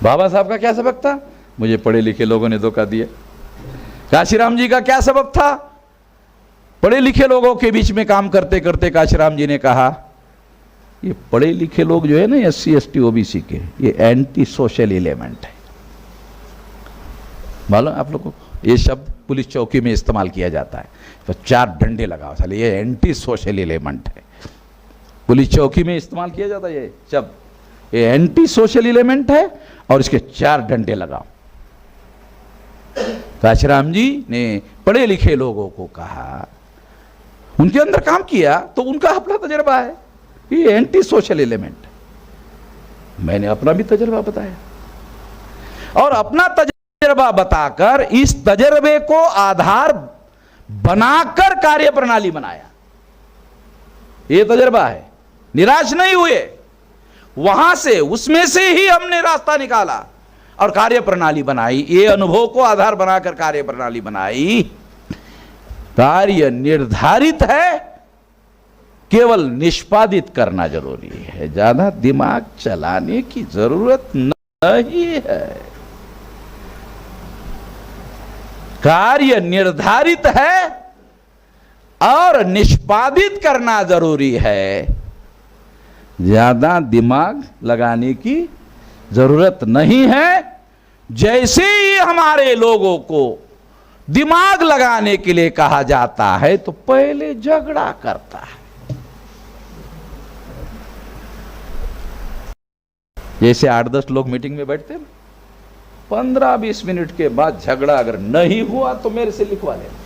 बाबा साहब का क्या सबक था? मुझे पढ़े लिखे लोगों ने धोखा दिया। काशीराम जी का क्या सबक था? पढ़े लिखे लोगों के बीच में काम करते करते काशीराम जी ने कहा, ये पढ़े लिखे लोग जो है ना SC ST OBC के, ये एंटी सोशल एलिमेंट है। मालूम आप लोगों को ये शब्द पुलिस चौकी में इस्तेमाल किया जाता है, तो 4 डंडे लगाओ साले, ये एंटी सोशल एलिमेंट है। पुलिस चौकी में इस्तेमाल किया जाता है ये शब्द, ये एंटी सोशल एलिमेंट है और इसके 4 डंडे लगाओ। काशीराम जी ने पढ़े लिखे लोगों को कहा, उनके अंदर काम किया तो उनका अपना तजर्बा है, ये एंटी सोशल एलिमेंट। मैंने अपना भी तजर्बा बताया और अपना तजर्बा बताकर इस तजर्बे को आधार बनाकर कार्य प्रणाली बनाया। ये तजर्बा है, निराश नहीं हुए, वहां से उसमें से ही हमने रास्ता निकाला और कार्य प्रणाली बनाई। ये अनुभव को आधार बनाकर कार्य प्रणाली बनाई। कार्य निर्धारित है, केवल निष्पादित करना जरूरी है, ज्यादा दिमाग चलाने की जरूरत नहीं है। कार्य निर्धारित है और निष्पादित करना जरूरी है, ज्यादा दिमाग लगाने की जरूरत नहीं है। जैसे ही हमारे लोगों को दिमाग लगाने के लिए कहा जाता है तो पहले झगड़ा करता है। जैसे 8-10 लोग मीटिंग में बैठते हैं, 15-20 मिनट के बाद झगड़ा अगर नहीं हुआ तो मेरे से लिखवा लेना।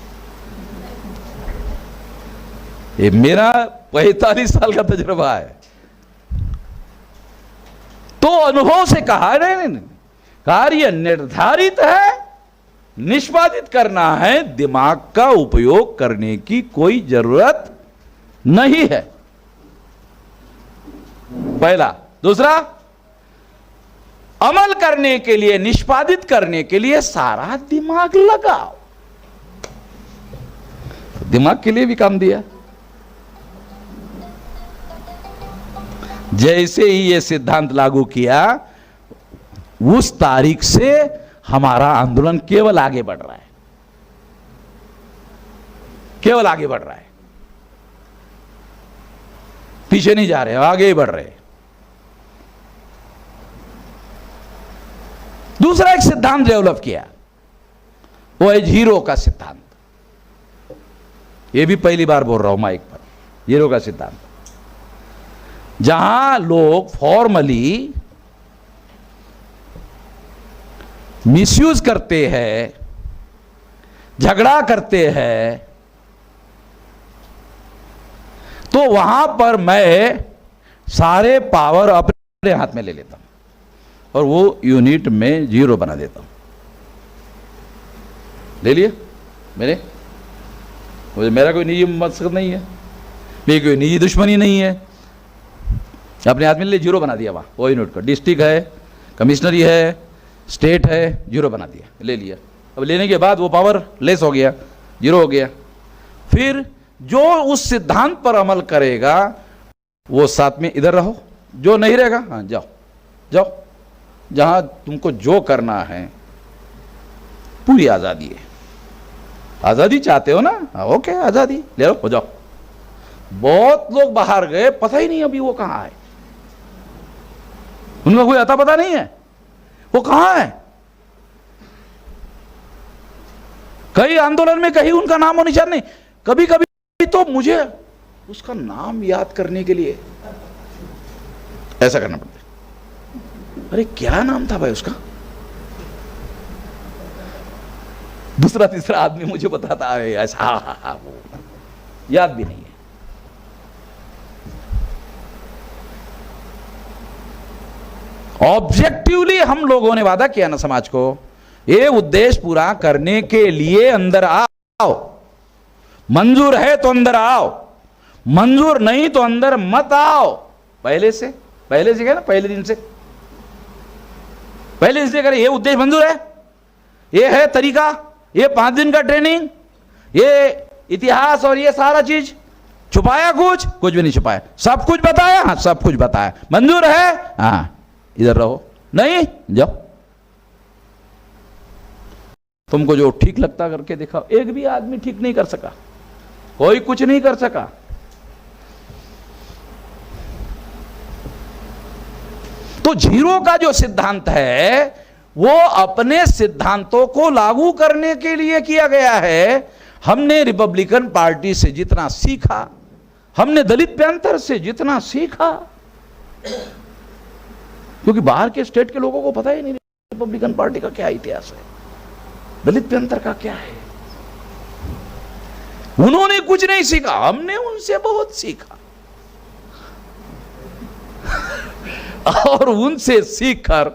ये मेरा 45 साल का तजुर्बा है। तो अनुभव से कहा, नहीं, कार्य निर्धारित है, निष्पादित करना है, दिमाग का उपयोग करने की कोई जरूरत नहीं है, पहला। दूसरा, अमल करने के लिए, निष्पादित करने के लिए सारा दिमाग लगाओ। दिमाग के लिए भी काम दिया। जैसे ही ये सिद्धांत लागू किया, उस तारीख से हमारा आंदोलन केवल आगे बढ़ रहा है, केवल आगे बढ़ रहा है, पीछे नहीं जा रहे, आगे ही बढ़ रहे। दूसरा एक सिद्धांत डेवलप किया, वो है जीरो का सिद्धांत। ये भी पहली बार बोल रहा हूं माइक पर, जीरो का सिद्धांत। जहां लोग फॉर्मली मिसयूज करते हैं, झगड़ा करते हैं, तो वहां पर मैं सारे पावर अपने हाथ में ले लेता हूं और वो यूनिट में जीरो बना देता हूं। ले लिया मैंने, मुझे मेरा कोई निजी मकसद नहीं है, मेरी कोई निजी दुश्मनी नहीं है, अपने हाथ में ले जीरो बना दिया। वहां वो यूनिट का डिस्ट्रिक्ट है, कमिश्नरी है, स्टेट है, जीरो बना दिया, ले लिया। अब लेने के बाद वो पावर लेस हो गया, जीरो हो गया। फिर जो उस सिद्धांत पर अमल करेगा वो साथ में इधर रहो, जो नहीं रहेगा हाँ जाओ जाओ, जहां तुमको जो करना है, पूरी आजादी है। आजादी चाहते हो ना, हाँ ओके, आजादी ले लो, हो जाओ। बहुत लोग बाहर गए, पता ही नहीं अभी वो कहां है, उनका कोई अता पता नहीं है, वो कहां है। कई आंदोलन में कहीं उनका नाम और निशान नहीं। कभी कभी तो मुझे उसका नाम याद करने के लिए ऐसा करना पड़ता है, अरे क्या नाम था भाई उसका। दूसरा तीसरा आदमी मुझे बताता है ऐसा, हाँ वो याद भी नहीं है। ऑब्जेक्टिवली हम लोगों ने वादा किया ना समाज को, ये उद्देश्य पूरा करने के लिए अंदर आओ। मंजूर है तो अंदर आओ, मंजूर नहीं तो अंदर मत आओ। पहले से क्या ना, पहले दिन से करें। ये उद्देश्य मंजूर है, ये है तरीका, ये 5 दिन का ट्रेनिंग, ये इतिहास और ये सारा चीज छुपाया, कुछ भी नहीं छुपाया, सब कुछ बताया, हाँ सब कुछ बताया। मंजूर है, हाँ इधर रहो, नहीं जाओ। तुमको जो ठीक लगता करके दिखाओ। एक भी आदमी ठीक नहीं कर सका, कोई कुछ नहीं कर सका। तो जीरो का जो सिद्धांत है वो अपने सिद्धांतों को लागू करने के लिए किया गया है। हमने रिपब्लिकन पार्टी से जितना सीखा, हमने दलित पैंथर से जितना सीखा, क्योंकि बाहर के स्टेट के लोगों को पता ही नहीं रिपब्लिकन पार्टी का क्या इतिहास है, दलित पैंथर का क्या है। उन्होंने कुछ नहीं सीखा, हमने उनसे बहुत सीखा और उनसे सीखकर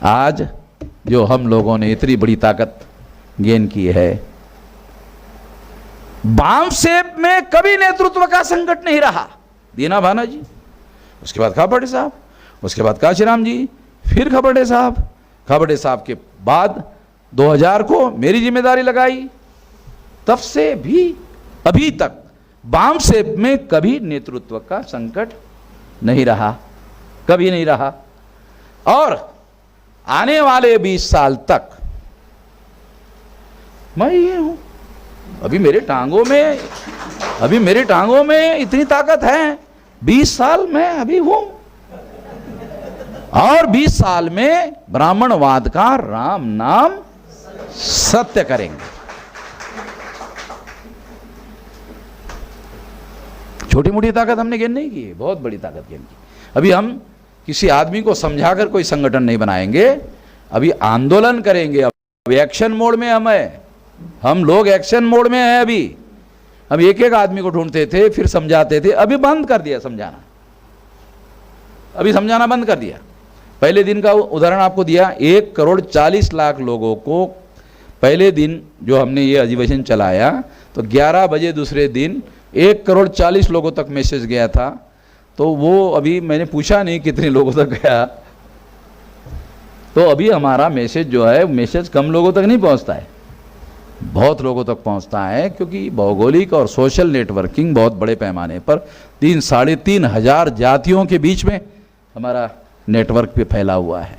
आज जो हम लोगों ने इतनी बड़ी ताकत गेन की है। बाम सेप में कभी नेतृत्व का संकट नहीं रहा। दीना भाना जी, उसके बाद खापर्डे साहब, उसके बाद काशीराम जी, फिर खापर्डे साहब, खापर्डे साहब के बाद 2000 को मेरी जिम्मेदारी लगाई, तब से भी अभी तक बाम सेप में कभी नेतृत्व का संकट नहीं रहा, कभी नहीं रहा। और आने वाले 20 साल तक मैं ये हूं। अभी मेरे टांगों में इतनी ताकत है। 20 साल मैं अभी हूं और 20 साल में ब्राह्मणवाद का राम नाम सत्य करेंगे। छोटी मोटी ताकत हमने गेन नहीं की, बहुत बड़ी ताकत गेन की। अभी हम किसी आदमी को समझाकर कोई संगठन नहीं बनाएंगे, अभी आंदोलन करेंगे। अब एक्शन मोड में हम लोग एक्शन मोड में हैं। अभी हम एक एक आदमी को ढूंढते थे, फिर समझाते थे, अभी बंद कर दिया समझाना, अभी समझाना बंद कर दिया। पहले दिन का उदाहरण आपको दिया, 1,40,00,000 लोगों को पहले दिन जो हमने ये अधिवेशन चलाया तो 11 बजे दूसरे दिन 1,40,00,000 लोगों तक मैसेज गया था। तो वो अभी मैंने पूछा नहीं कितने लोगों तक गया, तो अभी हमारा मैसेज जो है, मैसेज कम लोगों तक नहीं पहुंचता है, बहुत लोगों तक पहुंचता है, क्योंकि भौगोलिक और सोशल नेटवर्किंग बहुत बड़े पैमाने पर 3-3.5 हजार जातियों के बीच में हमारा नेटवर्क पे फैला हुआ है।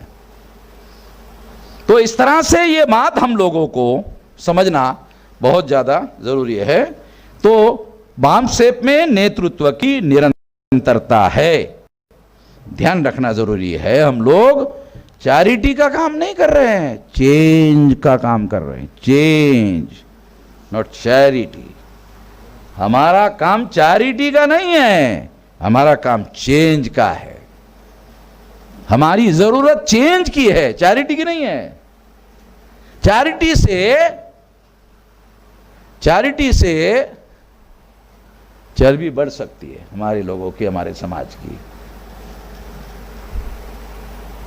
तो इस तरह से ये बात हम लोगों को समझना बहुत ज़्यादा ज़रूरी है। तो बाम सेप में नेतृत्व की निरंतरता है, ध्यान रखना जरूरी है। हम लोग चैरिटी का काम नहीं कर रहे हैं, चेंज का काम कर रहे हैं। Change, not charity. हमारा काम चैरिटी का नहीं है, हमारा काम चेंज का है। हमारी जरूरत चेंज की है, चैरिटी की नहीं है। चैरिटी से चर्बी बढ़ सकती है हमारे लोगों की, हमारे समाज की,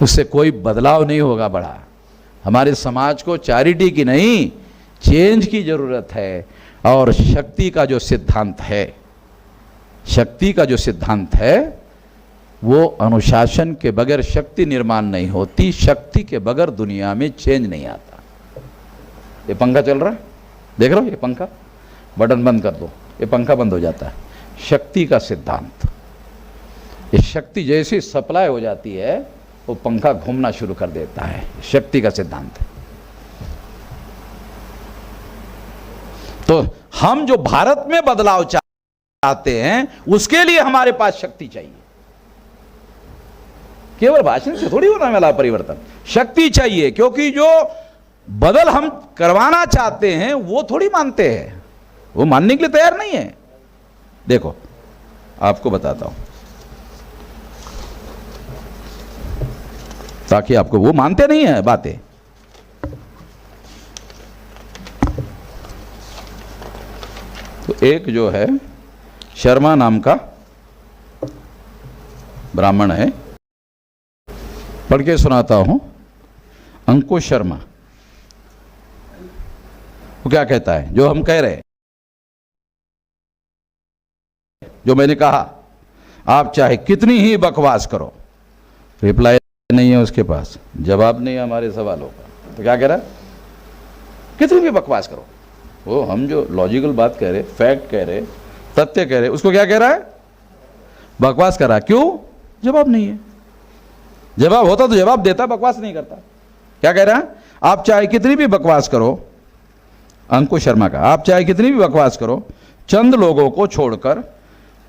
उससे कोई बदलाव नहीं होगा बड़ा। हमारे समाज को चैरिटी की नहीं, चेंज की जरूरत है। और शक्ति का जो सिद्धांत है, वो अनुशासन के बगैर शक्ति निर्माण नहीं होती, शक्ति के बगैर दुनिया में चेंज नहीं आता। ये पंखा चल रहा है, देख रहे हो, ये पंखा, बटन बंद कर दो, ये पंखा बंद हो जाता है। शक्ति का सिद्धांत, ये शक्ति जैसी सप्लाई हो जाती है वो पंखा घूमना शुरू कर देता है, शक्ति का सिद्धांत। तो हम जो भारत में बदलाव चाहते हैं उसके लिए हमारे पास शक्ति चाहिए। केवल भाषण से थोड़ी होने वाला परिवर्तन, शक्ति चाहिए। क्योंकि जो बदल हम करवाना चाहते हैं वो थोड़ी मानते हैं, वो मानने के लिए तैयार नहीं है। देखो आपको बताता हूं ताकि आपको, वो मानते नहीं है बातें। तो एक जो है शर्मा नाम का ब्राह्मण है, पढ़ के सुनाता हूं। अंकुश शर्मा, वो क्या कहता है, जो हम कह रहे हैं, जो मैंने कहा, आप चाहे कितनी ही बकवास करो, रिप्लाई नहीं है उसके पास, जवाब नहीं है हमारे सवालों का, तो क्या कह रहा है, कितनी भी बकवास करो। वो हम जो लॉजिकल बात कह रहे, फैक्ट कह रहे, तथ्य कह रहे, उसको क्या कह रहा है, बकवास कर रहा है। क्यों? जवाब नहीं है। जवाब होता तो जवाब देता, बकवास नहीं करता। क्या कह रहा है, आप चाहे कितनी भी बकवास करो, अंकुश शर्मा का, आप चाहे कितनी भी बकवास करो, चंद लोगों को छोड़कर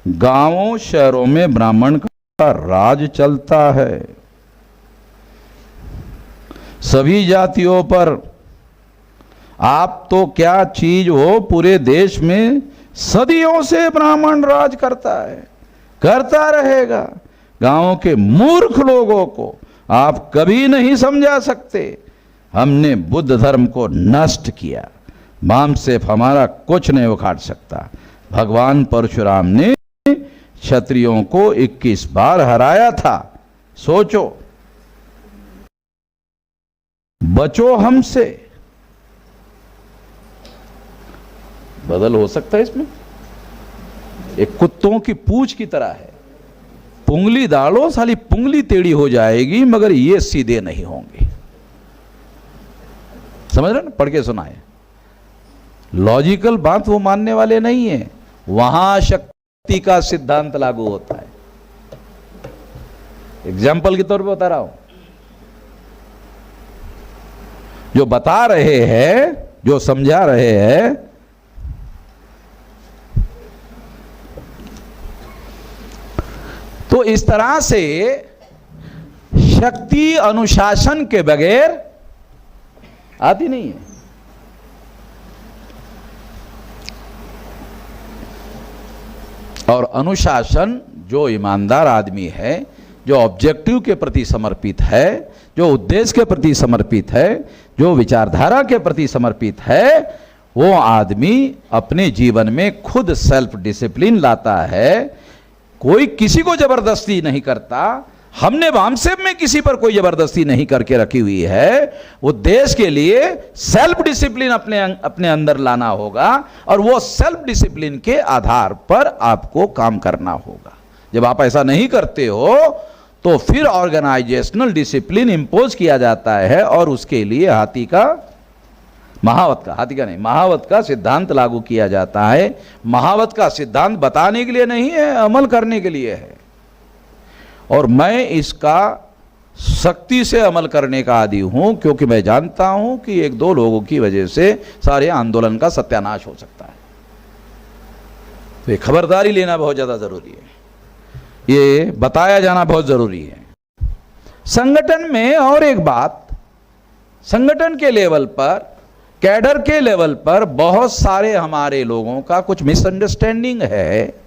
गांवों शहरों में ब्राह्मण का राज चलता है। सभी जातियों पर आप तो क्या चीज हो, पूरे देश में सदियों से ब्राह्मण राज करता है, करता रहेगा। गांवों के मूर्ख लोगों को आप कभी नहीं समझा सकते। हमने बुद्ध धर्म को नष्ट किया, बाम से हमारा कुछ नहीं उखाड़ सकता। भगवान परशुराम ने क्षत्रियों को 21 बार हराया था। सोचो, बचो हमसे। बदल हो सकता है इसमें? एक कुत्तों की पूंछ की तरह है, पुंगली डालो साली पुंगली टेढ़ी हो जाएगी, मगर ये सीधे नहीं होंगे। समझ रहे ना? पढ़ के सुनाए। लॉजिकल बात वो मानने वाले नहीं है, वहां शक्ति का सिद्धांत लागू होता है। एग्जाम्पल के तौर पे बता रहा हूं, जो बता रहे हैं, जो समझा रहे हैं, तो इस तरह से शक्ति अनुशासन के बगैर आती नहीं है। और अनुशासन, जो ईमानदार आदमी है, जो ऑब्जेक्टिव के प्रति समर्पित है, जो उद्देश्य के प्रति समर्पित है, जो विचारधारा के प्रति समर्पित है, वो आदमी अपने जीवन में खुद सेल्फ डिसिप्लिन लाता है। कोई किसी को जबरदस्ती नहीं करता। हमने वामसेब में किसी पर कोई जबरदस्ती नहीं करके रखी हुई है। वो देश के लिए सेल्फ डिसिप्लिन अपने अंदर लाना होगा, और वो सेल्फ डिसिप्लिन के आधार पर आपको काम करना होगा। जब आप ऐसा नहीं करते हो तो फिर ऑर्गेनाइजेशनल डिसिप्लिन इंपोज किया जाता है, और उसके लिए महावत का सिद्धांत लागू किया जाता है। महावत का सिद्धांत बताने के लिए नहीं है, अमल करने के लिए है। और मैं इसका सख्ती से अमल करने का आदी हूं, क्योंकि मैं जानता हूं कि एक दो लोगों की वजह से सारे आंदोलन का सत्यानाश हो सकता है। तो ये खबरदारी लेना बहुत ज्यादा जरूरी है, ये बताया जाना बहुत जरूरी है। संगठन में और एक बात, संगठन के लेवल पर, कैडर के लेवल पर बहुत सारे हमारे लोगों का कुछ मिसअंडरस्टैंडिंग है।